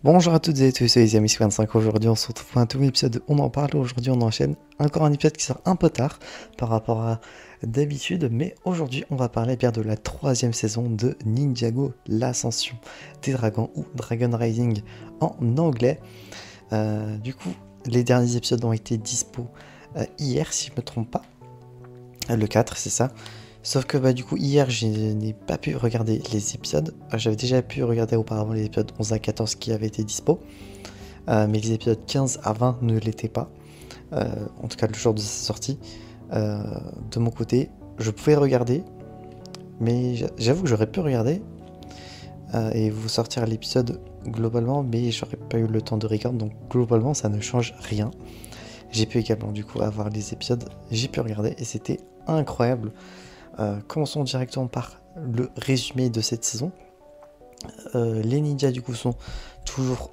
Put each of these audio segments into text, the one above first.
Bonjour à toutes et à tous, c'est les amis 25. Aujourd'hui on se retrouve pour un nouvel épisode de On en parle. Aujourd'hui on enchaîne encore un épisode qui sort un peu tard par rapport à d'habitude, mais aujourd'hui on va parler bien de la troisième saison de Ninjago, l'ascension des dragons ou Dragon Rising en anglais. Du coup les derniers épisodes ont été dispo hier si je me trompe pas, le 4 c'est ça. Sauf que du coup hier je n'ai pas pu regarder les épisodes. J'avais déjà pu regarder auparavant les épisodes 11 à 14 qui avaient été dispo. Mais les épisodes 15 à 20 ne l'étaient pas. En tout cas le jour de sa sortie. De mon côté, je pouvais regarder. Mais j'avoue que j'aurais pu regarder. Et vous sortir l'épisode globalement. Mais j'aurais pas eu le temps de regarder. Donc globalement ça ne change rien. J'ai pu également du coup avoir les épisodes. J'ai pu regarder et c'était incroyable. Commençons directement par le résumé de cette saison. Les ninjas du coup sont toujours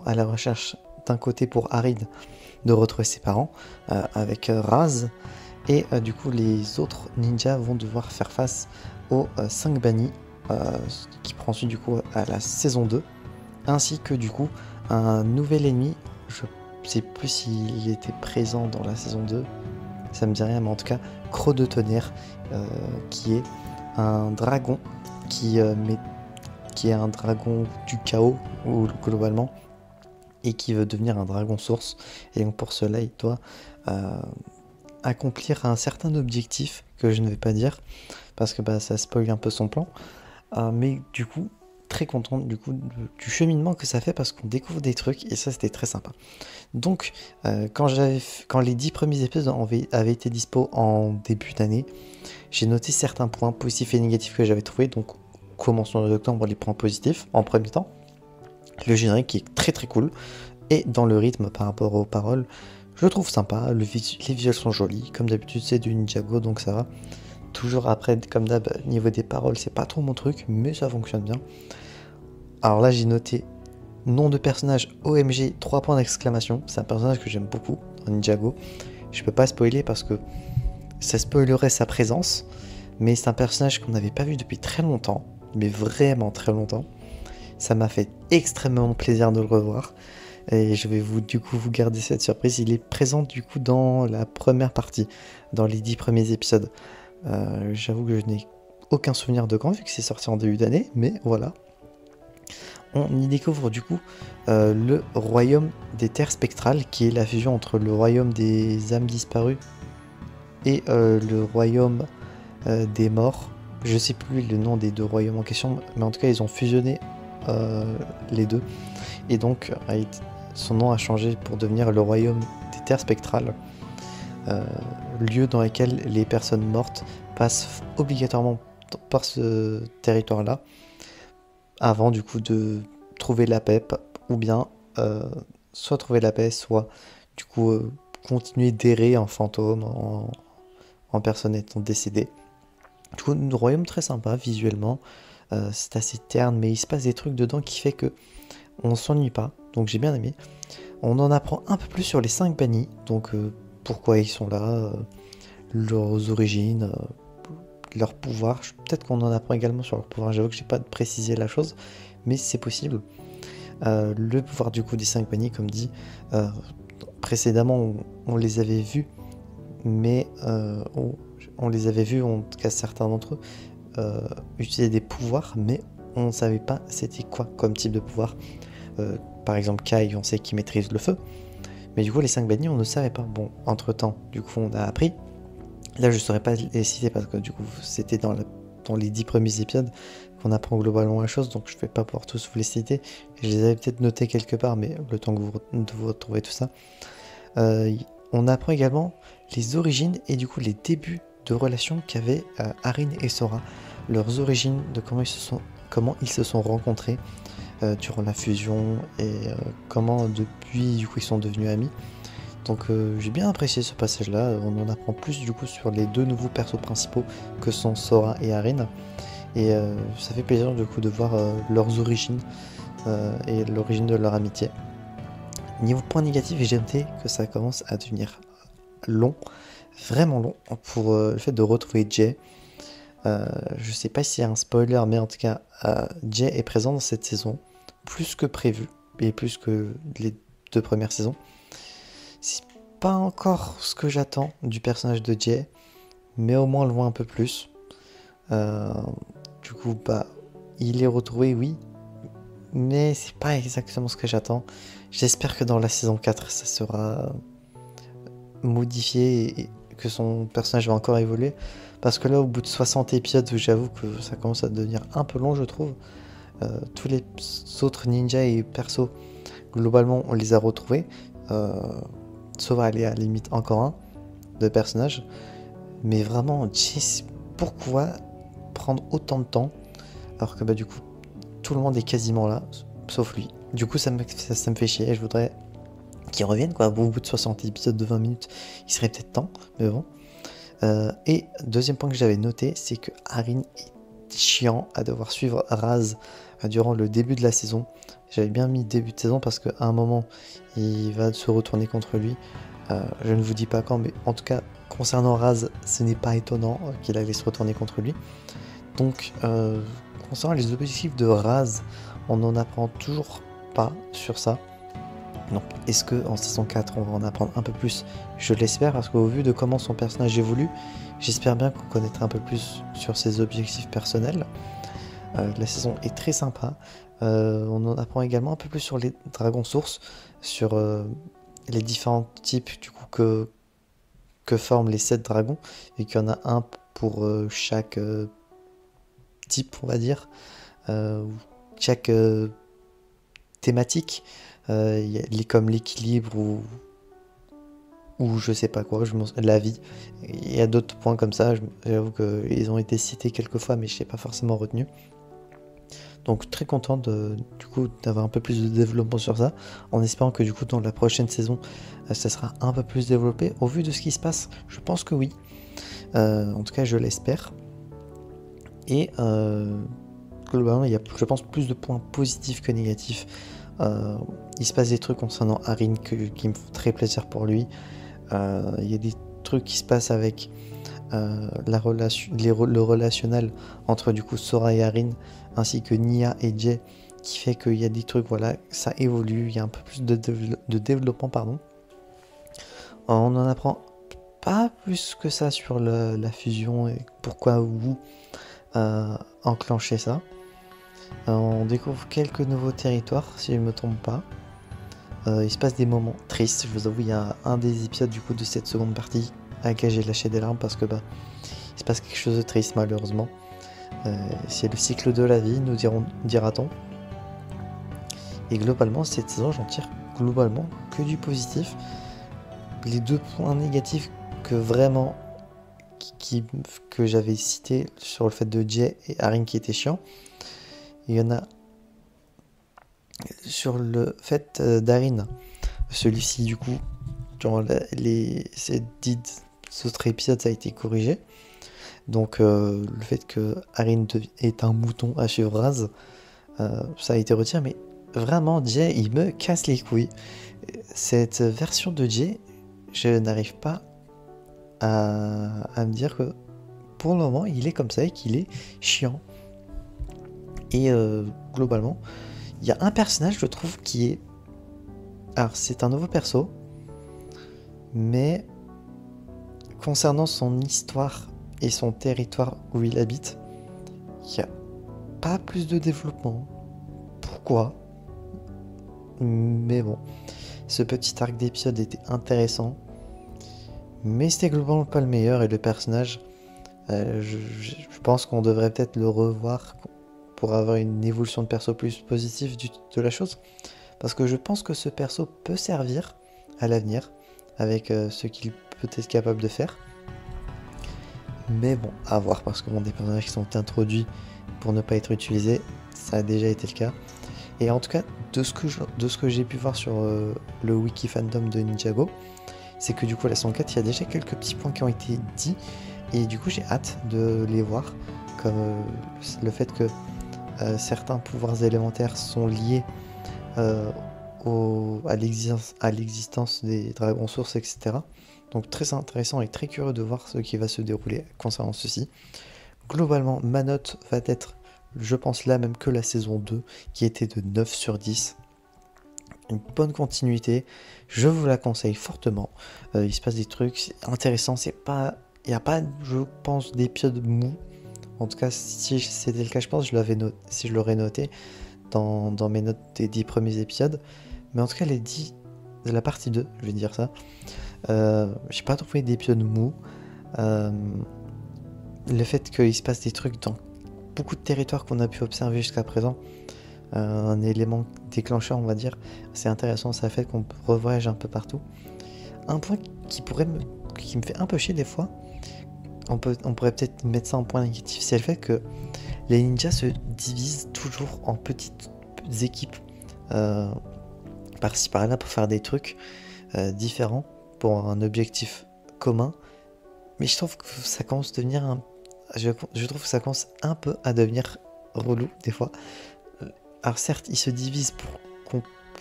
à la recherche d'un côté pour Arin de retrouver ses parents avec Raz, et du coup les autres ninjas vont devoir faire face aux 5 bannis qui prend suite du coup à la saison 2, ainsi que du coup un nouvel ennemi. Je sais plus s'il était présent dans la saison 2, ça me dit rien, mais en tout cas Croc de tonnerre qui est un dragon qui est un dragon du chaos ou globalement, et qui veut devenir un dragon source, et donc pour cela il doit accomplir un certain objectif que je ne vais pas dire parce que ça spoil un peu son plan, mais du coup très content du coup du cheminement que ça fait parce qu'on découvre des trucs et ça c'était très sympa. Donc quand les 10 premiers épisodes avaient été dispo en début d'année, j'ai noté certains points positifs et négatifs que j'avais trouvé. Donc commençons en octobre les points positifs. En premier temps, le générique qui est très très cool, et dans le rythme par rapport aux paroles, je le trouve sympa. Les visuels sont jolis, comme d'habitude c'est du Ninjago donc ça va. Toujours après, comme d'hab, niveau des paroles c'est pas trop mon truc, mais ça fonctionne bien. Alors là j'ai noté nom de personnage OMG 3 points d'exclamation. C'est un personnage que j'aime beaucoup dans Ninjago. Je peux pas spoiler parce que ça spoilerait sa présence, mais c'est un personnage qu'on n'avait pas vu depuis très longtemps, mais vraiment très longtemps. Ça m'a fait extrêmement plaisir de le revoir, et je vais vous garder cette surprise. Il est présent du coup dans la première partie, dans les 10 premiers épisodes. J'avoue que je n'ai aucun souvenir de quand, vu que c'est sorti en début d'année, mais voilà. On y découvre du coup le royaume des terres spectrales, qui est la fusion entre le royaume des âmes disparues et le royaume des morts. Je sais plus le nom des deux royaumes en question, mais en tout cas ils ont fusionné les deux, et donc son nom a changé pour devenir le royaume des terres spectrales, lieu dans lequel les personnes mortes passent obligatoirement par ce territoire là avant du coup de trouver la paix, ou bien soit trouver la paix, soit du coup continuer d'errer en fantôme, en personne étant décédée. Du coup, un royaume très sympa visuellement, c'est assez terne, mais il se passe des trucs dedans qui fait que on s'ennuie pas, donc j'ai bien aimé. On en apprend un peu plus sur les 5 bannis, donc pourquoi ils sont là, leurs origines, leur pouvoir. Peut-être qu'on en apprend également sur leur pouvoir, j'avoue que j'ai pas précisé la chose, mais c'est possible. Le pouvoir du coup des 5 bannis, comme dit précédemment, on les avait vus, mais on les avait vus, en tout cas certains d'entre eux, utiliser des pouvoirs, mais on ne savait pas c'était quoi comme type de pouvoir. Par exemple Kai, on sait qu'il maîtrise le feu, mais du coup les 5 bannis on ne savait pas. Bon, entre temps du coup on a appris. Là je ne saurais pas les citer parce que du coup c'était dans les 10 premiers épisodes qu'on apprend globalement la chose, donc je ne vais pas pouvoir tous vous les citer. Je les avais peut-être notés quelque part, mais le temps que vous retrouvez tout ça. On apprend également les origines et du coup les débuts de relations qu'avaient Arin et Sora, leurs origines, de comment ils se sont rencontrés durant la fusion, et comment depuis du coup ils sont devenus amis. Donc j'ai bien apprécié ce passage là. On en apprend plus du coup sur les deux nouveaux persos principaux que sont Sora et Arin, et ça fait plaisir du coup de voir leurs origines et l'origine de leur amitié. Niveau point négatif, j'ai noté que ça commence à devenir long, vraiment long, pour le fait de retrouver Jay. Je sais pas si c'est un spoiler, mais en tout cas Jay est présent dans cette saison plus que prévu. et plus que les 2 premières saisons. C'est pas encore ce que j'attends du personnage de Jay, mais au moins on le voit un peu plus. Euh, du coup, bah, il est retrouvé, oui, mais c'est pas exactement ce que j'attends. J'espère que dans la saison 4, ça sera modifié et que son personnage va encore évoluer. Parce que là, au bout de 60 épisodes, j'avoue que ça commence à devenir un peu long, je trouve. Tous les autres ninjas et persos, globalement, on les a retrouvés. Sauf aller à la limite encore un de personnages. Mais vraiment, pourquoi prendre autant de temps alors que bah, du coup, tout le monde est quasiment là, sauf lui. Du coup, ça me fait chier. Je voudrais qu'il revienne, quoi. Au bout de 60 épisodes de 20 minutes, il serait peut-être temps, mais bon. Et deuxième point que j'avais noté, c'est que Harin est chiant à devoir suivre Raz durant le début de la saison. J'avais bien mis début de saison parce qu'à un moment, il va se retourner contre lui. Je ne vous dis pas quand, mais en tout cas, concernant Raz, ce n'est pas étonnant qu'il allait se retourner contre lui. Donc, concernant les objectifs de Raz, on n'en apprend toujours pas sur ça. Donc, est-ce qu'en saison 4, on va en apprendre un peu plus? Je l'espère, parce qu'au vu de comment son personnage évolue, j'espère bien qu'on connaîtra un peu plus sur ses objectifs personnels. La saison est très sympa. On en apprend également un peu plus sur les dragons sources, sur les différents types du coup que forment les 7 dragons, et qu'il y en a un pour chaque type, on va dire, chaque thématique, comme l'équilibre ou je sais pas quoi, la vie. Il y a d'autres points comme ça, j'avoue qu'ils ont été cités quelques fois, mais je n'ai pas forcément retenu. Donc très content du coup d'avoir un peu plus de développement sur ça, en espérant que du coup dans la prochaine saison, ça sera un peu plus développé. Au vu de ce qui se passe, je pense que oui. En tout cas, je l'espère. Et globalement, il y a, je pense, plus de points positifs que négatifs. Il se passe des trucs concernant Harin qui me font très plaisir pour lui. Il y a des trucs qui se passent avec le relationnel entre du coup Sora et Harin, ainsi que Nya et Jay, qui fait qu'il y a des trucs, voilà, ça évolue, il y a un peu plus de développement, pardon. On en apprend pas plus que ça sur la fusion et pourquoi ou enclencher ça. On découvre quelques nouveaux territoires, si je ne me trompe pas. Il se passe des moments tristes, je vous avoue, il y a un des épisodes du coup de cette seconde partie à laquelle j'ai lâché des larmes parce que bah il se passe quelque chose de triste malheureusement. C'est le cycle de la vie, dira-t-on. Et globalement, cette saison, j'en tire globalement que du positif. Les 2 points négatifs que vraiment que j'avais cités sur le fait de Jay et Harin qui étaient chiants, il y en a sur le fait d'Harin. Celui-ci, du coup, durant ces 10 autres épisodes, ça a été corrigé. Donc, le fait que Harin est un mouton à suivre Raz, ça a été retiré. Mais vraiment, Jay, il me casse les couilles. Cette version de Jay, je n'arrive pas à me dire que pour le moment, il est comme ça et qu'il est chiant. Et globalement, il y a un personnage, je trouve, qui est... Alors, c'est un nouveau perso, mais concernant son histoire et son territoire où il habite, il n'y a pas plus de développement. Pourquoi? Mais bon, ce petit arc d'épisode était intéressant, mais c'était globalement pas le meilleur, et le personnage, je pense qu'on devrait peut-être le revoir pour avoir une évolution de perso plus positive de la chose, parce que je pense que ce perso peut servir à l'avenir avec ce qu'il peut être capable de faire. Mais bon, à voir, parce que bon, des personnages qui sont introduits pour ne pas être utilisés, ça a déjà été le cas. Et en tout cas, de ce que j'ai pu voir sur le wiki fandom de Ninjago, c'est que du coup, à la saison 4, il y a déjà quelques petits points qui ont été dits, et du coup, j'ai hâte de les voir, comme le fait que certains pouvoirs élémentaires sont liés à l'existence des dragons sources, etc. Donc très intéressant et très curieux de voir ce qui va se dérouler concernant ceci. Globalement, ma note va être, je pense, la même que la saison 2, qui était de 9 sur 10. une bonne continuité, je vous la conseille fortement. Il se passe des trucs intéressants, il n'y a pas, je pense, d'épisode mou. En tout cas, si c'était le cas, je pense que si je l'aurais noté dans mes notes des 10 premiers épisodes. Mais en tout cas, de la partie 2, je vais dire ça, j'ai pas trouvé d'épisode mou. Le fait qu'il se passe des trucs dans beaucoup de territoires qu'on a pu observer jusqu'à présent, un élément déclencheur, on va dire, c'est intéressant, ça fait qu'on revoyage un peu partout. Un point qui me fait un peu chier des fois, on pourrait peut-être mettre ça en point négatif, c'est le fait que les ninjas se divisent toujours en petites équipes, par-ci par-là, pour faire des trucs différents, pour un objectif commun. Mais je trouve que ça commence à devenir je trouve que ça commence un peu à devenir relou des fois. Alors certes, ils se divisent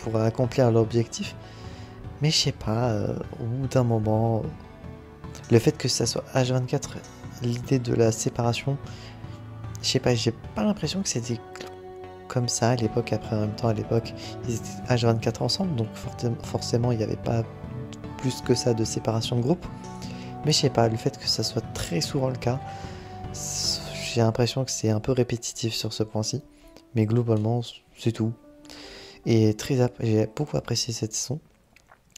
pour accomplir leur objectif, mais je sais pas, au bout d'un moment, le fait que ça soit H24, l'idée de la séparation, je sais pas, j'ai pas l'impression que c'était comme ça à l'époque. Après, en même temps, à l'époque, ils étaient H24 ensemble, donc forcément, il n'y avait pas plus que ça de séparation de groupe. Mais je sais pas, le fait que ça soit très souvent le cas, j'ai l'impression que c'est un peu répétitif sur ce point-ci. Mais globalement, c'est tout. Et j'ai beaucoup apprécié cette saison.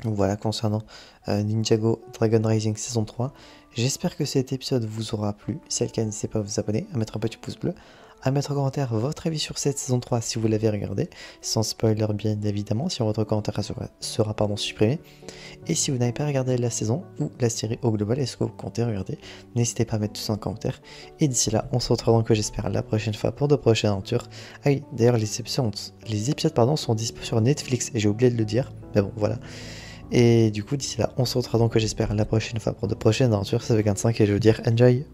Donc voilà, concernant Ninjago Dragon Rising saison 3. J'espère que cet épisode vous aura plu. Si c'est le cas, n'hésitez pas à vous abonner, à mettre un petit pouce bleu, à mettre en commentaire votre avis sur cette saison 3 si vous l'avez regardé, sans spoiler bien évidemment, si votre commentaire sera supprimé. Et si vous n'avez pas regardé la saison ou la série au global, est-ce que vous comptez regarder, n'hésitez pas à mettre tout ça en commentaire. Et d'ici là, on se retrouve donc, j'espère, la prochaine fois pour de prochaines aventures. Ah oui, d'ailleurs les épisodes sont dispo sur Netflix, et j'ai oublié de le dire, mais bon voilà. Et du coup, d'ici là, on se retrouve donc, j'espère, la prochaine fois pour de prochaines aventures. Ça fait 25 et je veux dire enjoy.